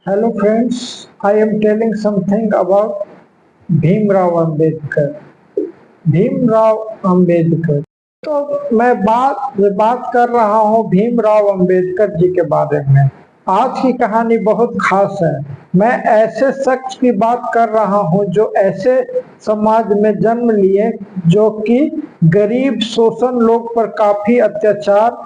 Hello friends, I am telling something about Bhimrao Ambedkar. Bhimrao Ambedkar तो मैं बात कर रहा हूँ भीमराव अंबेडकर जी के बारे में। आज की कहानी बहुत खास है। मैं ऐसे शख्स की बात कर रहा हूँ जो ऐसे समाज में जन्म लिए जो कि गरीब शोषण लोग पर काफी अत्याचार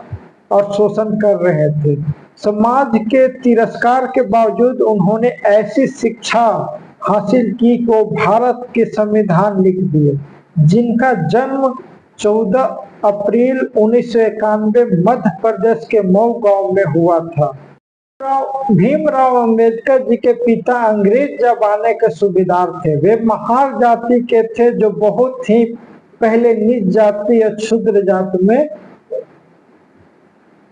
और शोषण कर रहे थे। समाज के तिरस्कार के बावजूद उन्होंने ऐसी शिक्षा हासिल की कि वो भारत के संविधान लिख दिए, जिनका जन्म 14 अप्रैल 1991 मध्य प्रदेश के मऊ गांव में हुआ था। भीमराव अंबेडकर जी के पिता अंग्रेज जमाने के सूबेदार थे। वे महार जाति के थे जो बहुत ही पहले नीच जाति या क्षुद्र जाति में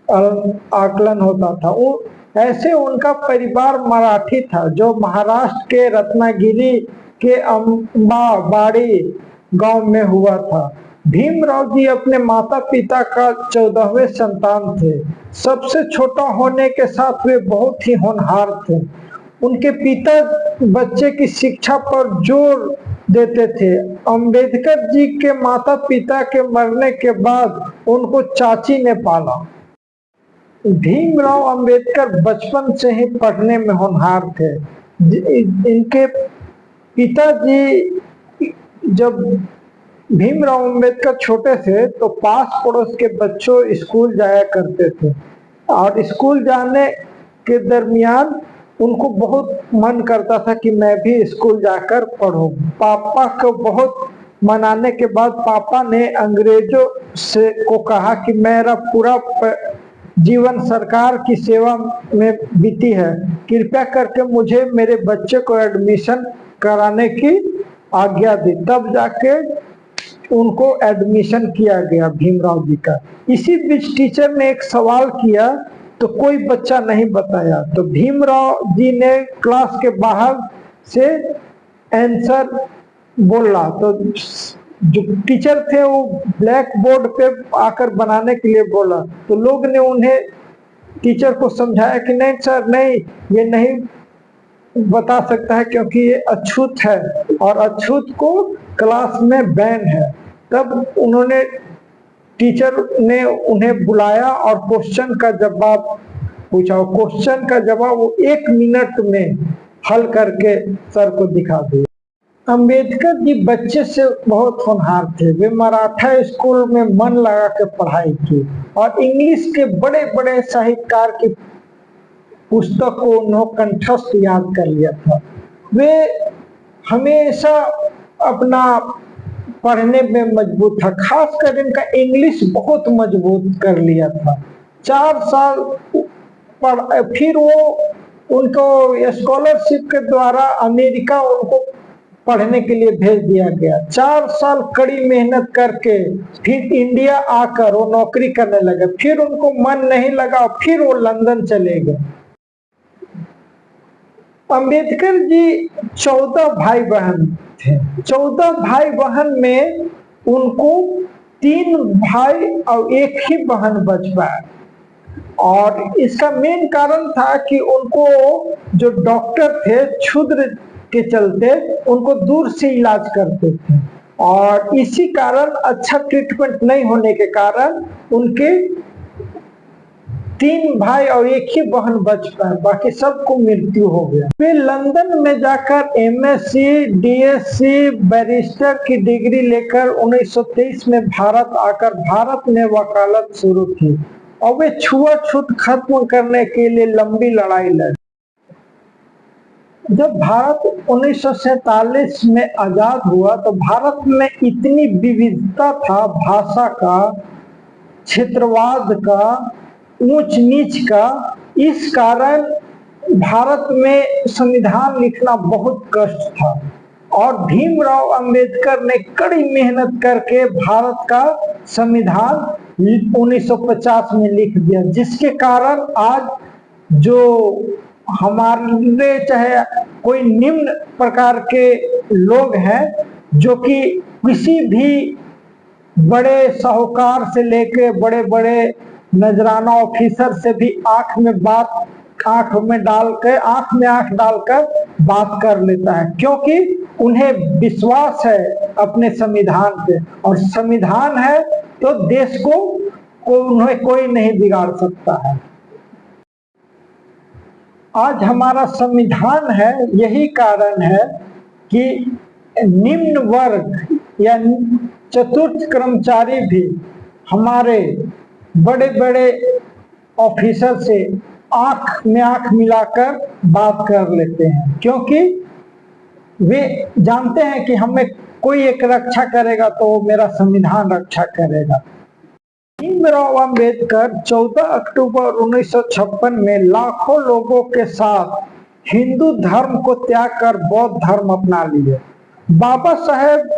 आकलन होता था। वो ऐसे उनका परिवार मराठी था जो महाराष्ट्र के रत्नागिरी के अंबाबाड़ी गांव में हुआ था। भीमराव जी अपने माता पिता का 14वें संतान थे। सबसे छोटा होने के साथ वे बहुत ही होनहार थे। उनके पिता बच्चे की शिक्षा पर जोर देते थे। अंबेडकर जी के माता पिता के मरने के बाद उनको चाची ने पाला। भीमराव अंबेडकर बचपन से ही पढ़ने में होनहार थे। इनके पिताजी जब भीमराव अंबेडकर छोटे थे तो पास पड़ोस के बच्चों स्कूल जाया करते थे और स्कूल जाने के दरमियान उनको बहुत मन करता था कि मैं भी स्कूल जाकर पढूं। पापा को बहुत मनाने के बाद पापा ने अंग्रेजों से को कहा कि मेरा पूरा जीवन सरकार की सेवा में बीती है, कृपया करके मुझे मेरे बच्चे को एडमिशन कराने की आज्ञा दी। तब जाके उनको एडमिशन किया गया भीमराव जी का। इसी बीच टीचर ने एक सवाल किया तो कोई बच्चा नहीं बताया, तो भीमराव जी ने क्लास के बाहर से आंसर बोला। तो जो टीचर थे वो ब्लैक बोर्ड पे आकर बनाने के लिए बोला, तो लोग ने उन्हें टीचर को समझाया कि नहीं सर नहीं, ये नहीं बता सकता है क्योंकि ये अछूत है और अछूत को क्लास में बैन है। तब उन्होंने टीचर ने उन्हें बुलाया और क्वेश्चन का जवाब पूछा। क्वेश्चन का जवाब वो 1 मिनट में हल करके सर को दिखा दिया। अंबेडकर जी बच्चे से बहुत होनहार थे। वे मराठा स्कूल में मन लगा के पढ़ाई की और इंग्लिश के बड़े बड़े साहित्यकार की पुस्तक को उन्होंने कंठस्थ याद कर लिया था। वे हमेशा अपना पढ़ने में मजबूत था, खासकर इनका इंग्लिश बहुत मजबूत कर लिया था। 4 साल फिर वो उनको स्कॉलरशिप के द्वारा अमेरिका उनको पढ़ने के लिए भेज दिया गया। 4 साल कड़ी मेहनत करके फिर इंडिया आकर वो नौकरी करने लगे। फिर उनको मन नहीं लगा, फिर वो लंदन चले गए। अंबेडकर जी 14 भाई बहन थे। 14 भाई बहन में उनको 3 भाई और 1 ही बहन बच पाया और इसका मेन कारण था कि उनको जो डॉक्टर थे क्षुद्र के चलते उनको दूर से इलाज करते थे और इसी कारण अच्छा ट्रीटमेंट नहीं होने के कारण उनके 3 भाई और 1 ही बहन बच पाए, बाकी सबको मृत्यु हो गया। वे लंदन में जाकर एमएससी, डीएससी, बैरिस्टर की डिग्री लेकर 1923 में भारत आकर भारत में वकालत शुरू की और वे छुआछूत खत्म करने के लिए लंबी लड़ाई लड़ी। जब भारत 1947 में आजाद हुआ तो भारत में इतनी विविधता था, भाषा का, क्षेत्रवाद का, ऊंच नीच का, इस कारण भारत में संविधान लिखना बहुत कष्ट था और भीमराव अंबेडकर ने कड़ी मेहनत करके भारत का संविधान 1950 में लिख दिया, जिसके कारण आज जो हमारे चाहे कोई निम्न प्रकार के लोग हैं जो कि किसी भी बड़े साहूकार से लेके बड़े बड़े नजराना ऑफिसर से भी आंख में बात आंख में आंख डालकर बात कर लेता है, क्योंकि उन्हें विश्वास है अपने संविधान पे, और संविधान है तो देश को उन्हें कोई नहीं बिगाड़ सकता है। आज हमारा संविधान है, यही कारण है कि निम्न वर्ग या चतुर्थ कर्मचारी भी हमारे बड़े बड़े ऑफिसर से आंख में आंख मिलाकर बात कर लेते हैं, क्योंकि वे जानते हैं कि हमें कोई एक रक्षा करेगा तो वो मेरा संविधान रक्षा करेगा। भीमराव अंबेडकर 14 अक्टूबर 1956 में लाखों लोगों के साथ हिंदू धर्म को त्याग कर बौद्ध धर्म अपना लिए। बाबा साहेब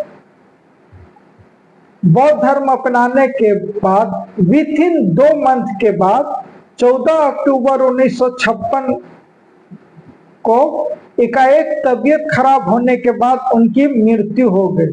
बौद्ध धर्म अपनाने के बाद विथ इन 2 मंथ के बाद 14 अक्टूबर 1956 को एकाएक तबीयत खराब होने के बाद उनकी मृत्यु हो गई।